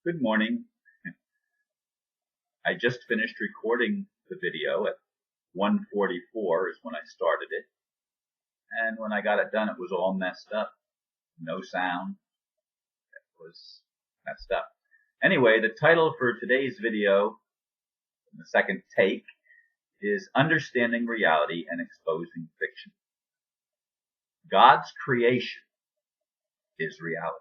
Good morning. I just finished recording the video at 1:44 is when I started it. And when I got it done, it was all messed up. No sound. It was messed up. Anyway, the title for today's video, the second take, is Understanding Reality and Exposing Fiction. God's creation is reality.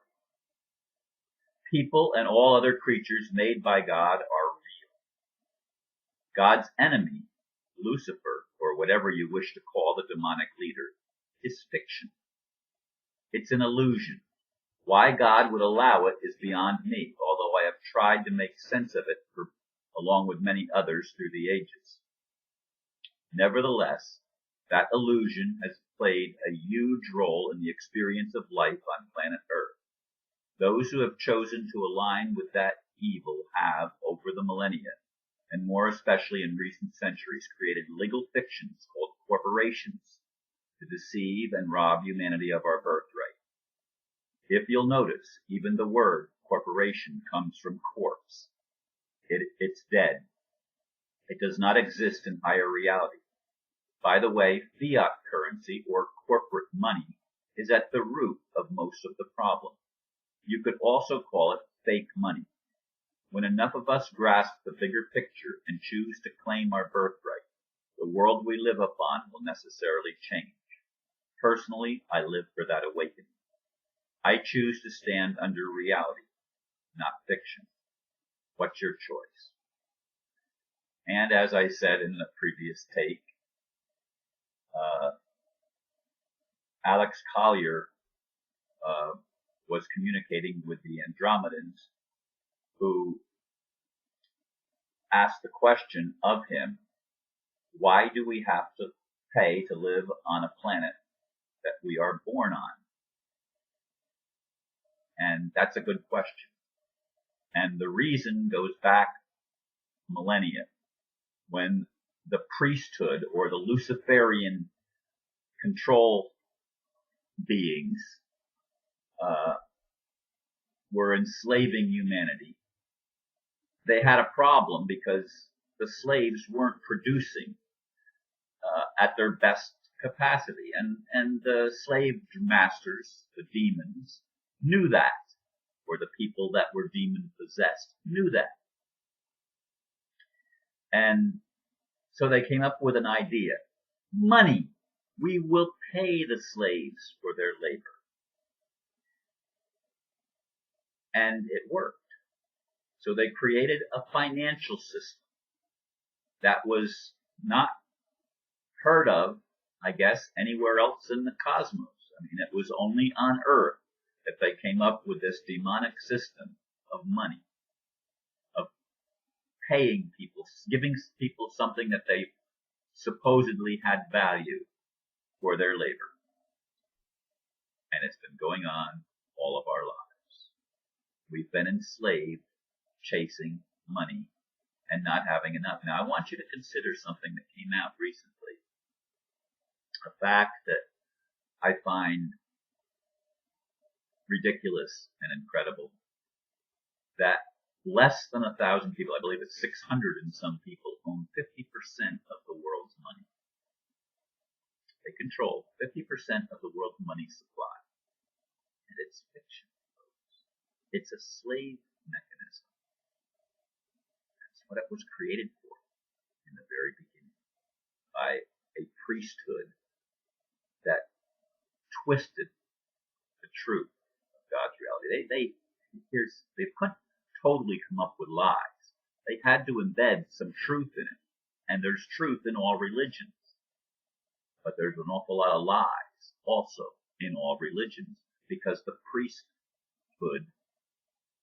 People and all other creatures made by God are real. God's enemy, Lucifer, or whatever you wish to call the demonic leader, is fiction. It's an illusion. Why God would allow it is beyond me, although I have tried to make sense of it along with many others through the ages. Nevertheless, that illusion has played a huge role in the experience of life on planet Earth. Those who have chosen to align with that evil have, over the millennia, and more especially in recent centuries, created legal fictions called corporations to deceive and rob humanity of our birthright. If you'll notice, even the word corporation comes from corpse. It's dead. It does not exist in higher reality. By the way, fiat currency, or corporate money, is at the root of most of the problem. You could also call it fake money. When enough of us grasp the bigger picture and choose to claim our birthright, the world we live upon will necessarily change. Personally, I live for that awakening. I choose to stand under reality, not fiction. What's your choice? And as I said in the previous take, Alex Collier was communicating with the Andromedans, who asked the question of him, why do we have to pay to live on a planet that we are born on? And that's a good question. And the reason goes back millennia, when the priesthood, or the Luciferian control beings, were enslaving humanity. They had a problem because the slaves weren't producing at their best capacity, and the slave masters, the demons, knew that, or the people that were demon possessed knew that. And so they came up with an idea. Money. We will pay the slaves for their labor. And it worked. So they created a financial system that was not heard of, I guess, anywhere else in the cosmos. I mean, it was only on Earth that they came up with this demonic system of money, of paying people, giving people something that they supposedly had value for their labor. And it's been going on all of our lives. We've been enslaved, chasing money, and not having enough. Now, I want you to consider something that came out recently. A fact that I find ridiculous and incredible. That less than 1,000 people, I believe it's 600 and some people, own 50% of the world's money. They control 50% of the world's money supply. And it's fiction. It's a slave mechanism. That's what it was created for in the very beginning, by a priesthood that twisted the truth of God's reality. They couldn't totally come up with lies. They had to embed some truth in it. And there's truth in all religions. But there's an awful lot of lies also in all religions, because the priesthood,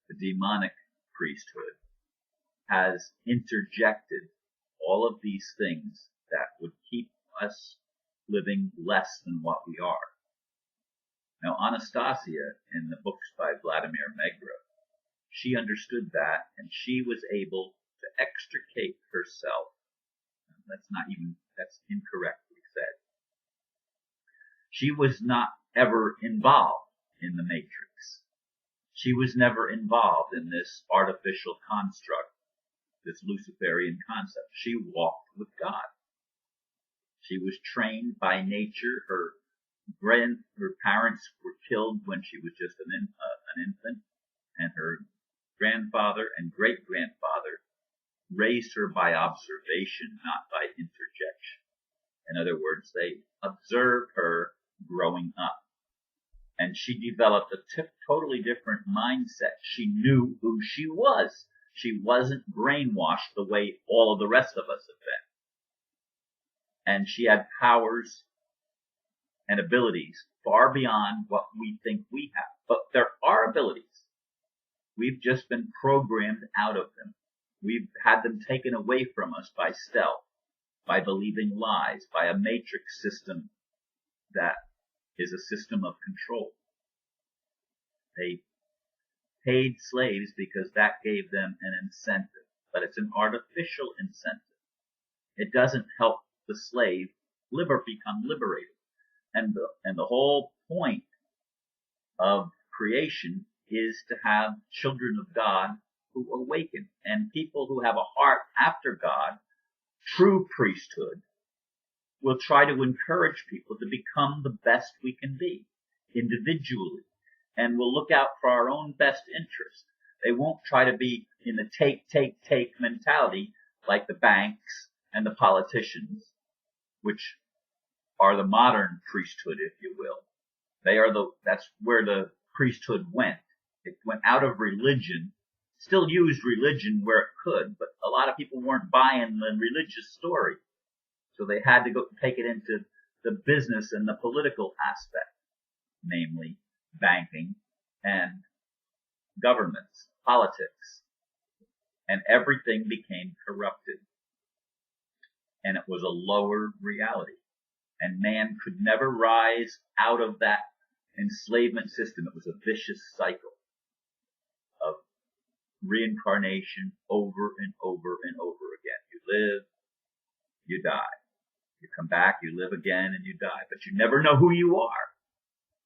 the demonic priesthood, has interjected all of these things that would keep us living less than what we are. Now, Anastasia, in the books by Vladimir Megra, she understood that, and she was able to extricate herself. That's incorrectly said. She was not ever involved in the Matrix. She was never involved in this artificial construct, this Luciferian concept. She walked with God. She was trained by nature. Her parents were killed when she was just an infant, and her grandfather and great-grandfather raised her by observation, not by interjection. In other words, they observed her growing up. And she developed a totally different mindset. She knew who she was. She wasn't brainwashed the way all of the rest of us have been. And she had powers and abilities far beyond what we think we have. But there are abilities. We've just been programmed out of them. We've had them taken away from us by stealth, by believing lies, by a matrix system that is a system of control. They paid slaves because that gave them an incentive, but it's an artificial incentive. It doesn't help the slave become liberated. And the whole point of creation is to have children of God who awaken, and people who have a heart after God, true priesthood, will try to encourage people to become the best we can be individually, and will look out for our own best interest. They won't try to be in the take mentality like the banks and the politicians, which are the modern priesthood, if you will. That's where the priesthood went. It went out of religion, still used religion where it could, but a lot of people weren't buying the religious story. So they had to go take it into the business and the political aspect, namely banking and governments, politics. And everything became corrupted. And it was a lower reality. And man could never rise out of that enslavement system. It was a vicious cycle of reincarnation over and over and over again. You live, you die. You come back, you live again, and you die. But you never know who you are.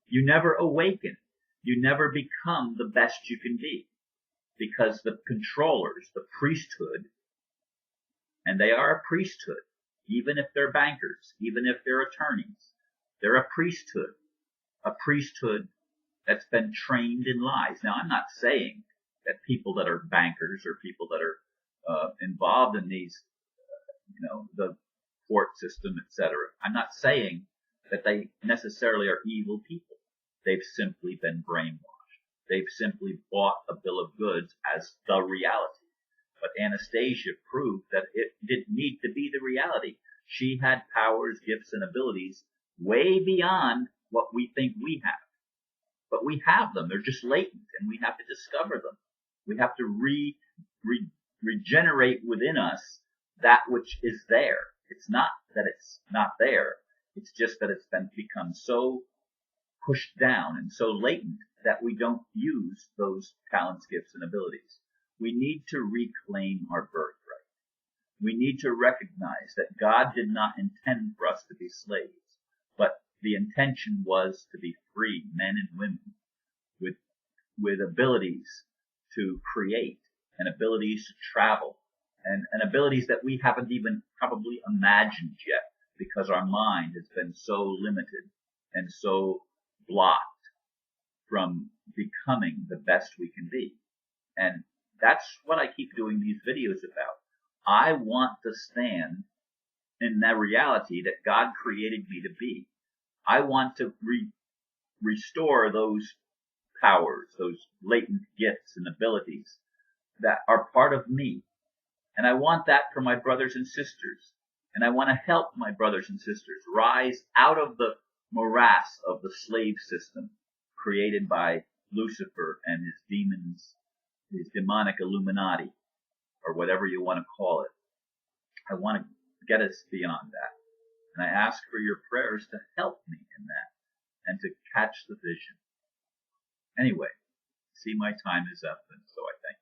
You never awaken. You never become the best you can be. Because the controllers, the priesthood, and they are a priesthood, even if they're bankers, even if they're attorneys, they're a priesthood that's been trained in lies. Now, I'm not saying that people that are bankers or people that are involved in these, the court system, etc. I'm not saying that they necessarily are evil people. They've simply been brainwashed. They've simply bought a bill of goods as the reality. But Anastasia proved that it didn't need to be the reality. She had powers, gifts, and abilities way beyond what we think we have. But we have them. They're just latent, and we have to discover them. We have to regenerate within us that which is there. It's not that it's not there. It's just that it's become so pushed down and so latent that we don't use those talents, gifts, and abilities. We need to reclaim our birthright. We need to recognize that God did not intend for us to be slaves, but the intention was to be free men and women with abilities to create and abilities to travel and abilities that we haven't even probably imagined yet because our mind has been so limited and so blocked from becoming the best we can be. And that's what I keep doing these videos about. I want to stand in that reality that God created me to be. I want to restore those powers, those latent gifts and abilities that are part of me. And I want that for my brothers and sisters. And I want to help my brothers and sisters rise out of the morass of the slave system created by Lucifer and his demons, his demonic Illuminati, or whatever you want to call it. I want to get us beyond that. And I ask for your prayers to help me in that and to catch the vision. Anyway, see, my time is up, and so I thank you.